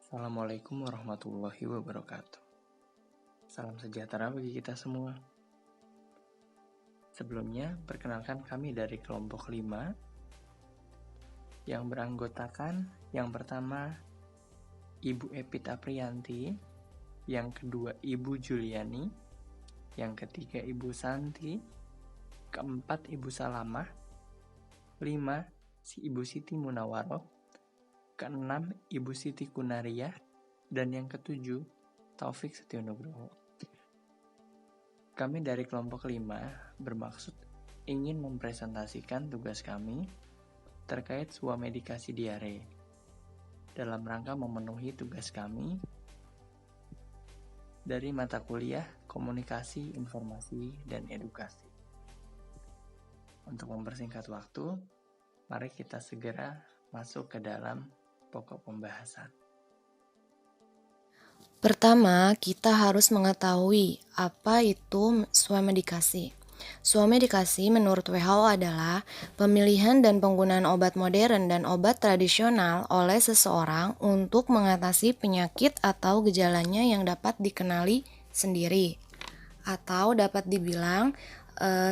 Assalamualaikum warahmatullahi wabarakatuh. Salam sejahtera bagi kita semua. Sebelumnya, perkenalkan kami dari kelompok 5 yang beranggotakan yang pertama Ibu Epit Aprianti, yang kedua Ibu Juliani, yang ketiga Ibu Santi, keempat Ibu Salamah, 5 si Ibu Siti Munawaroh, keenam Ibu Siti Kunariah, dan yang ketujuh Taufik Setionugroho. Kami dari kelompok 5 bermaksud ingin mempresentasikan tugas kami terkait swamedikasi diare dalam rangka memenuhi tugas kami dari mata kuliah Komunikasi, Informasi, dan Edukasi. Untuk mempersingkat waktu, mari kita segera masuk ke dalam pokok pembahasan. Pertama, kita harus mengetahui apa itu swamedikasi. Swamedikasi menurut WHO adalah pemilihan dan penggunaan obat modern dan obat tradisional oleh seseorang untuk mengatasi penyakit atau gejalanya yang dapat dikenali sendiri. Atau dapat dibilang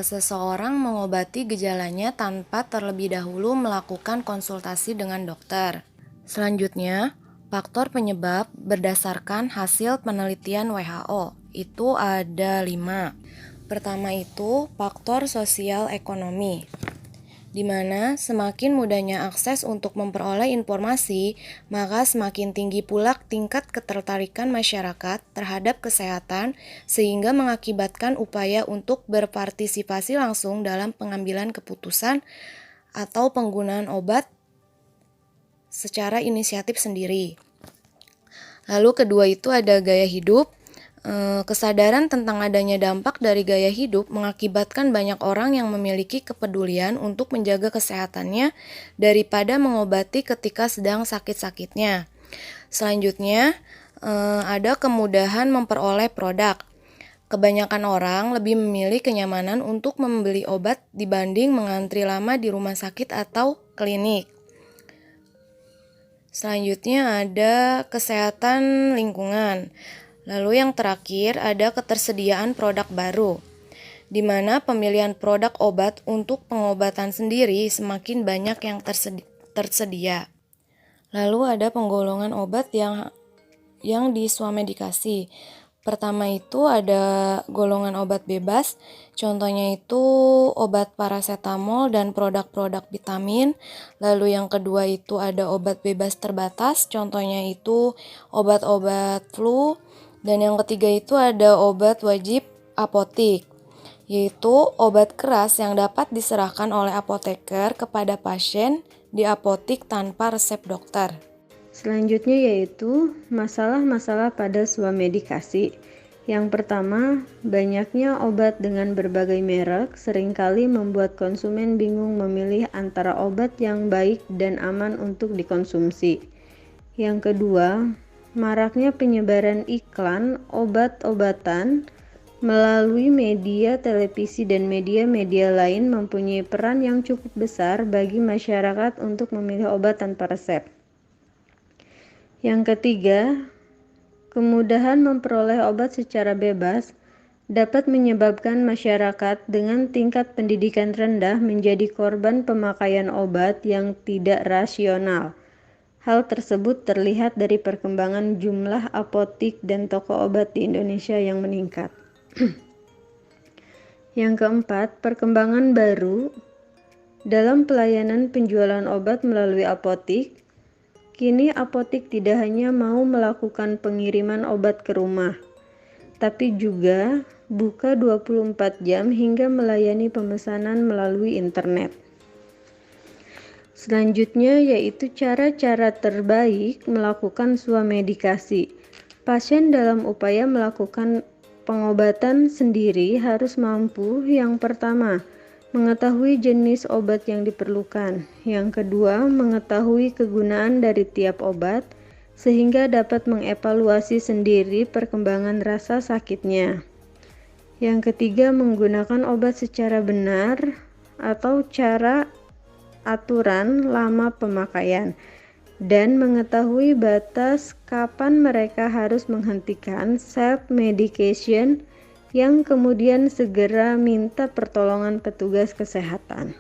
seseorang mengobati gejalanya tanpa terlebih dahulu melakukan konsultasi dengan dokter. Selanjutnya, faktor penyebab berdasarkan hasil penelitian WHO itu ada 5. Pertama itu faktor sosial ekonomi, di mana semakin mudahnya akses untuk memperoleh informasi, maka semakin tinggi pula tingkat ketertarikan masyarakat terhadap kesehatan sehingga mengakibatkan upaya untuk berpartisipasi langsung dalam pengambilan keputusan atau penggunaan obat secara inisiatif sendiri. Lalu kedua itu ada gaya hidup. Kesadaran tentang adanya dampak dari gaya hidup mengakibatkan banyak orang yang memiliki kepedulian untuk menjaga kesehatannya daripada mengobati ketika sedang sakit-sakitnya. Selanjutnya, ada kemudahan memperoleh produk. Kebanyakan orang lebih memilih kenyamanan untuk membeli obat dibanding mengantri lama di rumah sakit atau klinik. Selanjutnya ada kesehatan lingkungan. Lalu yang terakhir ada ketersediaan produk baru, di mana pemilihan produk obat untuk pengobatan sendiri semakin banyak yang tersedia. Lalu ada penggolongan obat yang diswamedikasi. Pertama itu ada golongan obat bebas, contohnya itu obat paracetamol dan produk-produk vitamin. Lalu yang kedua itu ada obat bebas terbatas, contohnya itu obat-obat flu. Dan yang ketiga itu ada obat wajib apotik, yaitu obat keras yang dapat diserahkan oleh apoteker kepada pasien di apotik tanpa resep dokter. Selanjutnya yaitu masalah-masalah pada swamedikasi. Yang pertama, banyaknya obat dengan berbagai merek seringkali membuat konsumen bingung memilih antara obat yang baik dan aman untuk dikonsumsi. Yang kedua, maraknya penyebaran iklan obat-obatan melalui media televisi dan media-media lain mempunyai peran yang cukup besar bagi masyarakat untuk memilih obat tanpa resep. Yang ketiga, kemudahan memperoleh obat secara bebas dapat menyebabkan masyarakat dengan tingkat pendidikan rendah menjadi korban pemakaian obat yang tidak rasional. Hal tersebut terlihat dari perkembangan jumlah apotik dan toko obat di Indonesia yang meningkat. Yang keempat, perkembangan baru dalam pelayanan penjualan obat melalui apotik. Kini apotik tidak hanya mau melakukan pengiriman obat ke rumah, tapi juga buka 24 jam hingga melayani pemesanan melalui internet. Selanjutnya yaitu cara-cara terbaik melakukan swamedikasi. Pasien dalam upaya melakukan pengobatan sendiri harus mampu yang pertama, mengetahui jenis obat yang diperlukan. Yang kedua, mengetahui kegunaan dari tiap obat sehingga dapat mengevaluasi sendiri perkembangan rasa sakitnya. Yang ketiga, menggunakan obat secara benar atau cara aturan lama pemakaian. dan mengetahui batas kapan mereka harus menghentikan self-medication yang kemudian segera minta pertolongan petugas kesehatan.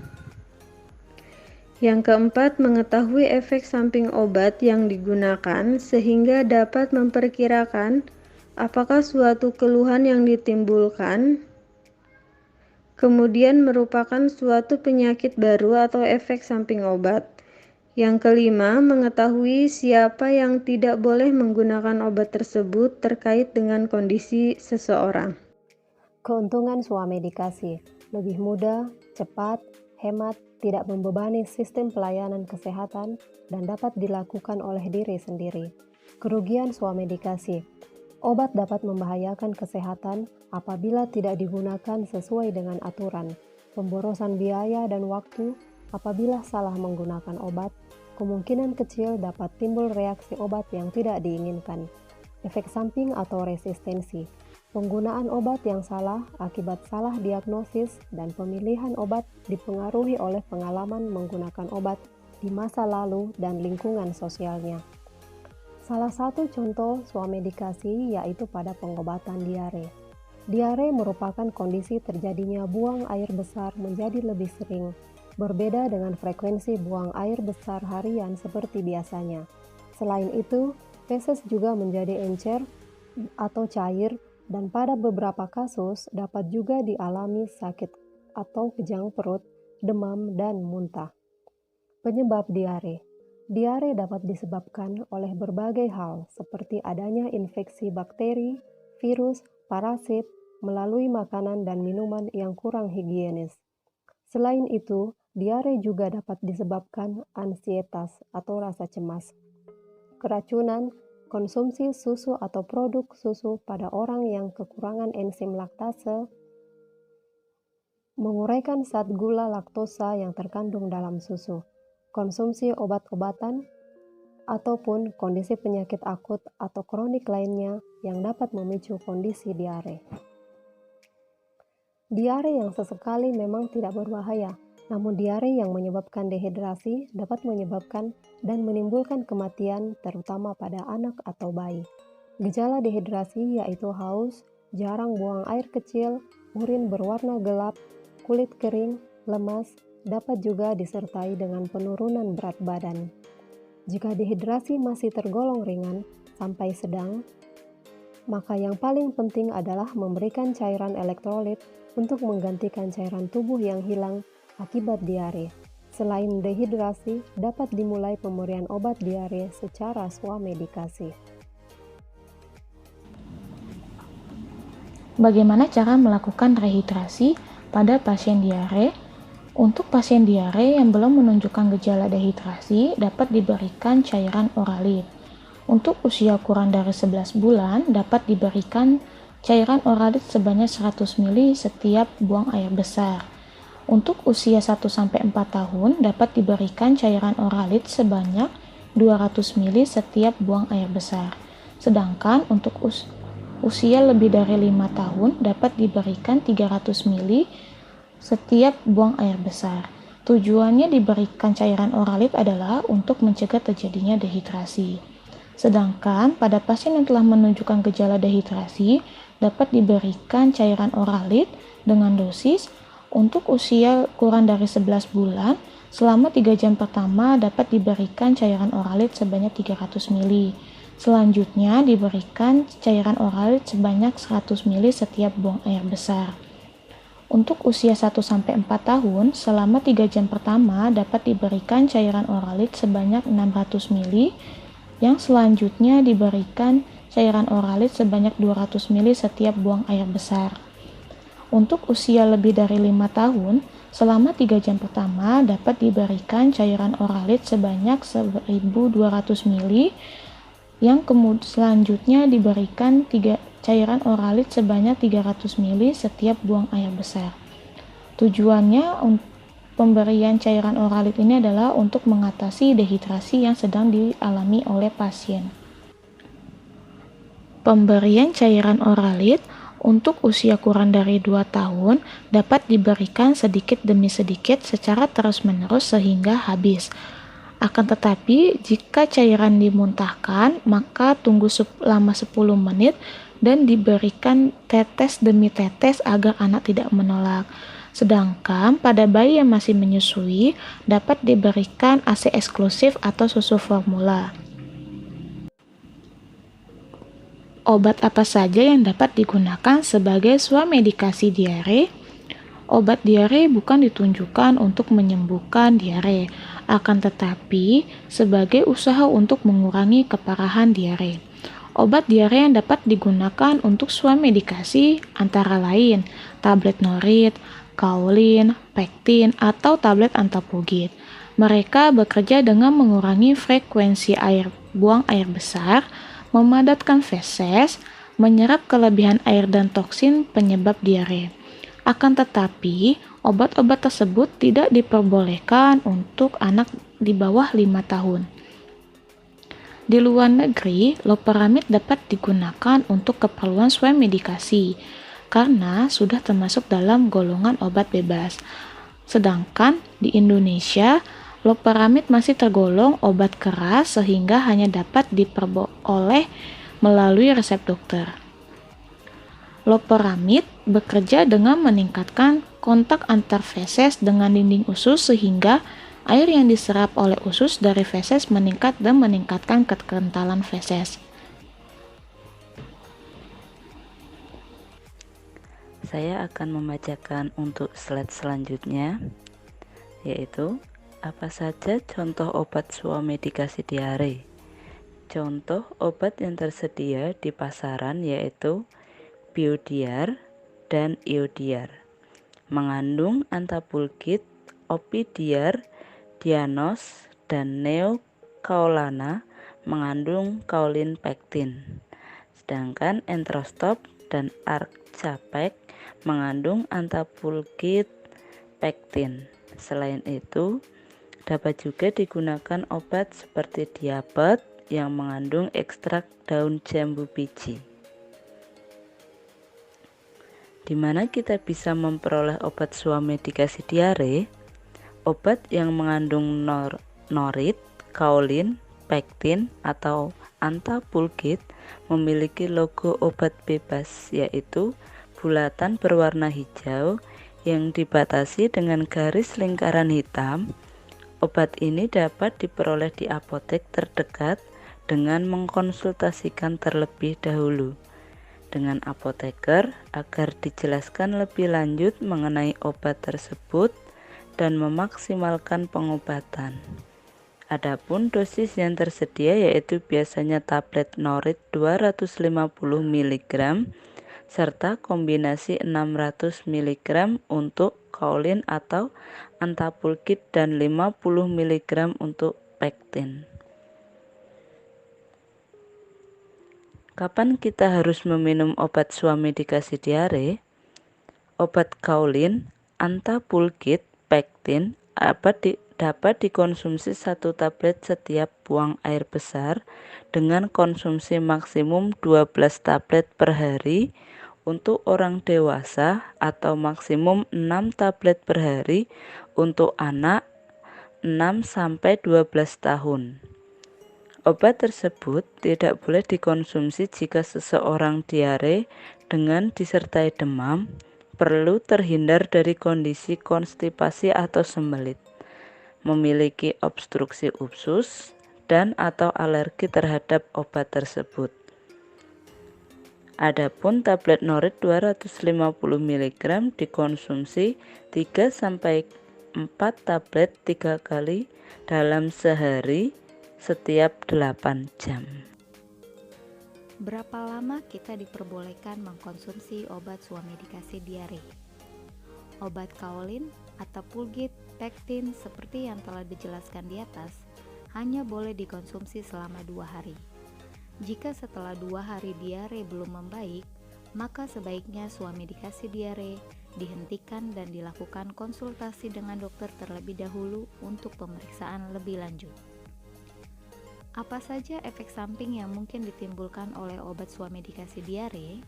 Yang keempat, mengetahui efek samping obat yang digunakan sehingga dapat memperkirakan apakah suatu keluhan yang ditimbulkan kemudian merupakan suatu penyakit baru atau efek samping obat. Yang kelima, mengetahui siapa yang tidak boleh menggunakan obat tersebut terkait dengan kondisi seseorang. Keuntungan swamedikasi lebih mudah, cepat, hemat, tidak membebani sistem pelayanan kesehatan, dan dapat dilakukan oleh diri sendiri. Kerugian swamedikasi: obat dapat membahayakan kesehatan apabila tidak digunakan sesuai dengan aturan. Pemborosan biaya dan waktu apabila salah menggunakan obat. Kemungkinan kecil dapat timbul reaksi obat yang tidak diinginkan. Efek samping atau resistensi: penggunaan obat yang salah akibat salah diagnosis dan pemilihan obat dipengaruhi oleh pengalaman menggunakan obat di masa lalu dan lingkungan sosialnya. Salah satu contoh swamedikasi yaitu pada pengobatan diare. Diare merupakan kondisi terjadinya buang air besar menjadi lebih sering, berbeda dengan frekuensi buang air besar harian seperti biasanya. Selain itu, feses juga menjadi encer atau cair, dan pada beberapa kasus dapat juga dialami sakit atau kejang perut, demam, dan muntah. Penyebab diare: diare dapat disebabkan oleh berbagai hal seperti adanya infeksi bakteri, virus, parasit, melalui makanan dan minuman yang kurang higienis. Selain itu, diare juga dapat disebabkan ansietas atau rasa cemas, keracunan, konsumsi susu atau produk susu pada orang yang kekurangan enzim laktase, menguraikan zat gula laktosa yang terkandung dalam susu, konsumsi obat-obatan, ataupun kondisi penyakit akut atau kronik lainnya yang dapat memicu kondisi diare. Diare yang sesekali memang tidak berbahaya, namun diare yang menyebabkan dehidrasi dapat menyebabkan dan menimbulkan kematian terutama pada anak atau bayi. Gejala dehidrasi yaitu haus, jarang buang air kecil, urin berwarna gelap, kulit kering, lemas, dapat juga disertai dengan penurunan berat badan. Jika dehidrasi masih tergolong ringan sampai sedang, maka yang paling penting adalah memberikan cairan elektrolit untuk menggantikan cairan tubuh yang hilang akibat diare. Selain dehidrasi, dapat dimulai pemberian obat diare secara swamedikasi. Bagaimana cara melakukan rehidrasi pada pasien diare? Untuk pasien diare yang belum menunjukkan gejala dehidrasi, dapat diberikan cairan oralit. Untuk usia kurang dari 11 bulan, dapat diberikan cairan oralit sebanyak 100 ml setiap buang air besar. Untuk usia 1-4 tahun, dapat diberikan cairan oralit sebanyak 200 ml setiap buang air besar. Sedangkan untuk usia lebih dari 5 tahun, dapat diberikan 300 ml setiap buang air besar. Tujuannya diberikan cairan oralit adalah untuk mencegah terjadinya dehidrasi. Sedangkan pada pasien yang telah menunjukkan gejala dehidrasi, dapat diberikan cairan oralit dengan dosis untuk usia kurang dari 11 bulan. Selama 3 jam pertama dapat diberikan cairan oralit sebanyak 300 ml. Selanjutnya diberikan cairan oralit sebanyak 100 ml setiap buang air besar. Untuk usia 1-4 tahun, selama 3 jam pertama dapat diberikan cairan oralit sebanyak 600 ml, yang selanjutnya diberikan cairan oralit sebanyak 200 ml setiap buang air besar. Untuk usia lebih dari 5 tahun, selama 3 jam pertama dapat diberikan cairan oralit sebanyak 1200 ml, yang selanjutnya diberikan cairan oralit sebanyak 300 ml setiap buang air besar. Tujuannya pemberian cairan oralit ini adalah untuk mengatasi dehidrasi yang sedang dialami oleh pasien. Pemberian cairan oralit untuk usia kurang dari 2 tahun dapat diberikan sedikit demi sedikit secara terus-menerus sehingga habis. Akan tetapi, jika cairan dimuntahkan, maka tunggu selama 10 menit dan diberikan tetes demi tetes agar anak tidak menolak. Sedangkan pada bayi yang masih menyusui, dapat diberikan ASI eksklusif atau susu formula. Obat apa saja yang dapat digunakan sebagai swamedikasi diare? Obat diare bukan ditunjukkan untuk menyembuhkan diare, akan tetapi sebagai usaha untuk mengurangi keparahan diare. Obat diare yang dapat digunakan untuk swamedikasi antara lain tablet norit, kaolin, pektin, atau tablet antapulgit. Mereka bekerja dengan mengurangi frekuensi buang air besar, memadatkan feses, menyerap kelebihan air dan toksin penyebab diare. Akan tetapi, obat-obat tersebut tidak diperbolehkan untuk anak di bawah 5 tahun. Di luar negeri, loperamid dapat digunakan untuk keperluan swamedikasi karena sudah termasuk dalam golongan obat bebas. Sedangkan di Indonesia, loperamid masih tergolong obat keras sehingga hanya dapat diperoleh melalui resep dokter. Loperamid bekerja dengan meningkatkan kontak antar feses dengan dinding usus sehingga air yang diserap oleh usus dari feses meningkat dan meningkatkan kekentalan feses. Saya akan membacakan untuk slide selanjutnya, yaitu apa saja contoh obat swamedikasi diare. Contoh obat yang tersedia di pasaran yaitu Biodiar dan Iodiar. Mengandung antapulgit, Opidiar, Dianos, dan Neokaolana mengandung kaolin pektin. Sedangkan Entrostop dan Arcapek mengandung antapulgit pektin. Selain itu, dapat juga digunakan obat seperti diabet yang mengandung ekstrak daun jambu biji. Di mana kita bisa memperoleh obat swamedikasi diare? Obat yang mengandung norit, kaolin, pektin, atau antapulgit memiliki logo obat bebas, yaitu bulatan berwarna hijau yang dibatasi dengan garis lingkaran hitam. Obat ini dapat diperoleh di apotek terdekat dengan mengkonsultasikan terlebih dahulu dengan apoteker agar dijelaskan lebih lanjut mengenai obat tersebut dan memaksimalkan pengobatan. Adapun dosis yang tersedia yaitu biasanya tablet norit 250 mg serta kombinasi 600 mg untuk kaolin atau antapulgit dan 50 mg untuk pektin. Kapan kita harus meminum obat swamedikasi diare? Obat kaolin, antapulgit, pektin dapat dikonsumsi 1 tablet setiap buang air besar dengan konsumsi maksimum 12 tablet per hari untuk orang dewasa atau maksimum 6 tablet per hari untuk anak 6-12 tahun. Obat tersebut tidak boleh dikonsumsi jika seseorang diare dengan disertai demam, perlu terhindar dari kondisi konstipasi atau sembelit, memiliki obstruksi usus, dan atau alergi terhadap obat tersebut. Adapun tablet norit 250 mg dikonsumsi 3-4 tablet 3 kali dalam sehari setiap 8 jam. Berapa lama kita diperbolehkan mengkonsumsi obat swamedikasi diare? Obat kaolin, antapulgit, pektin seperti yang telah dijelaskan di atas hanya boleh dikonsumsi selama 2 hari. Jika setelah 2 hari diare belum membaik, maka sebaiknya swamedikasi diare dihentikan dan dilakukan konsultasi dengan dokter terlebih dahulu untuk pemeriksaan lebih lanjut. Apa saja efek samping yang mungkin ditimbulkan oleh obat swamedikasi diare?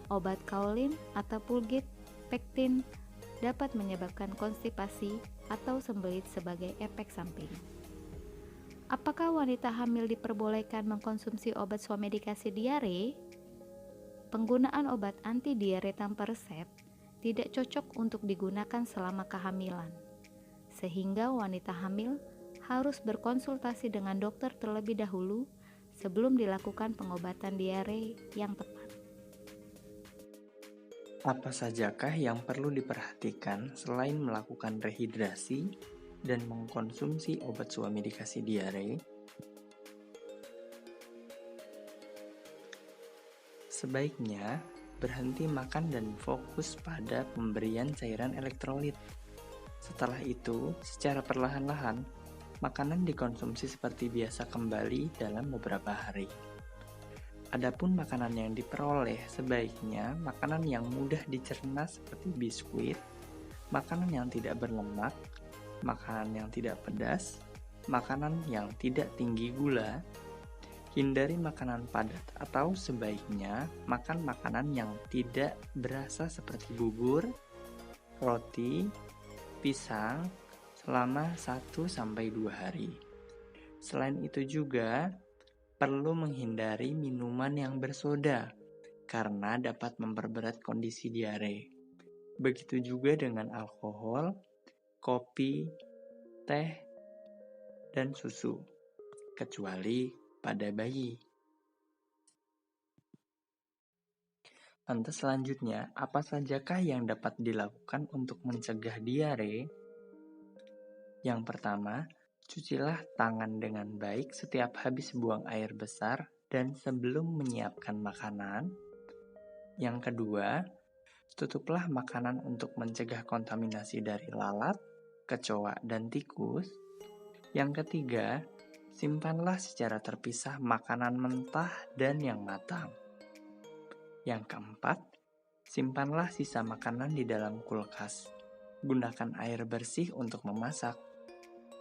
Obat kaolin, antapulgit, pektin dapat menyebabkan konstipasi atau sembelit sebagai efek samping. Apakah wanita hamil diperbolehkan mengkonsumsi obat swamedikasi diare? Penggunaan obat anti diare tanpa resep tidak cocok untuk digunakan selama kehamilan, sehingga wanita hamil harus berkonsultasi dengan dokter terlebih dahulu sebelum dilakukan pengobatan diare yang tepat. Apa sajakah yang perlu diperhatikan selain melakukan rehidrasi dan mengkonsumsi obat swamedikasi diare? Sebaiknya berhenti makan dan fokus pada pemberian cairan elektrolit. Setelah itu, secara perlahan-lahan, makanan dikonsumsi seperti biasa kembali dalam beberapa hari. Adapun makanan yang diperoleh, sebaiknya makanan yang mudah dicerna seperti biskuit, makanan yang tidak berlemak, makanan yang tidak pedas, makanan yang tidak tinggi gula. Hindari makanan padat atau sebaiknya makan makanan yang tidak berasa seperti bubur, roti, pisang selama 1-2 hari. Selain itu juga perlu menghindari minuman yang bersoda karena dapat memperberat kondisi diare. Begitu juga dengan alkohol, kopi, teh, dan susu, kecuali pada bayi. Lantas selanjutnya, apa sajakah yang dapat dilakukan untuk mencegah diare? Yang pertama, cucilah tangan dengan baik setiap habis buang air besar dan sebelum menyiapkan makanan. Yang kedua, tutuplah makanan untuk mencegah kontaminasi dari lalat, kecoa, dan tikus. Yang ketiga, simpanlah secara terpisah makanan mentah dan yang matang. Yang keempat, simpanlah sisa makanan di dalam kulkas. Gunakan air bersih untuk memasak.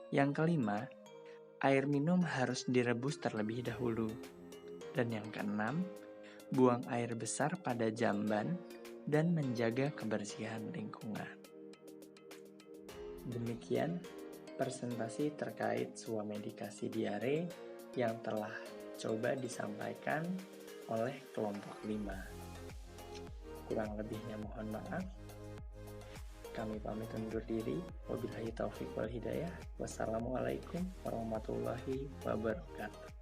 Yang kelima, air minum harus direbus terlebih dahulu. Dan yang keenam, buang air besar pada jamban dan menjaga kebersihan lingkungan. Demikian presentasi terkait swamedikasi diare yang telah coba disampaikan oleh kelompok 5. Kurang lebihnya mohon maaf. Kami pamit undur diri. Wabillahi taufiq wal hidayah. Wassalamualaikum warahmatullahi wabarakatuh.